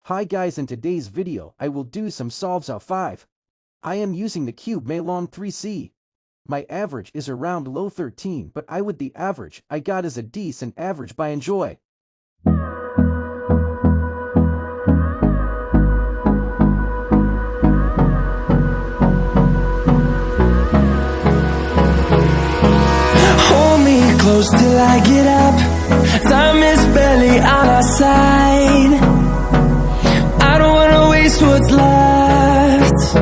Hi guys, in today's video I will do some solves of 5. I am using the cube meilong 3C. My average is around low 13, but I would the average I got is a decent average by enjoy. Hold me close till I get up. Time is barely on our side. I don't wanna waste what's left.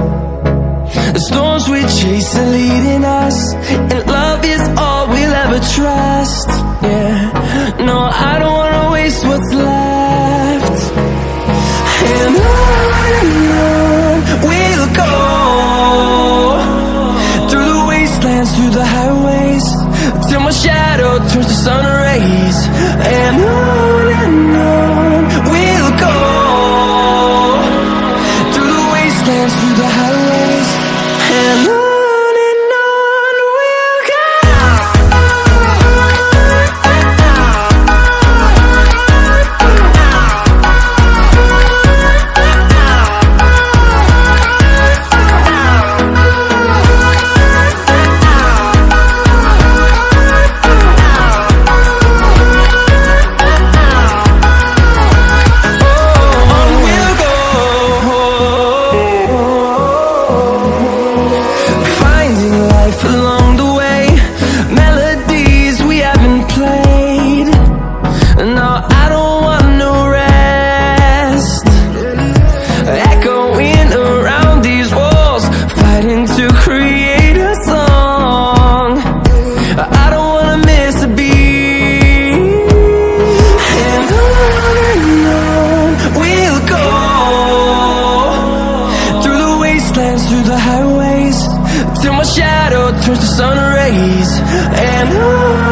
The storms we chase are leading us, and love is all we'll ever trust. Yeah, no, I don't wanna waste what's left. And on we'll go, through the wastelands, through the highways, till my shadow turns to sun rays. And on we'll go, through the wastelands, through the highways, and on we'll go. Along the way, melodies we haven't played. No, I don't want no rest. Echoing around these walls, fighting to create a song. I don't wanna miss a beat. And on we'll go, through the wastelands, through the highways, till my shadow turns to sun rays. And on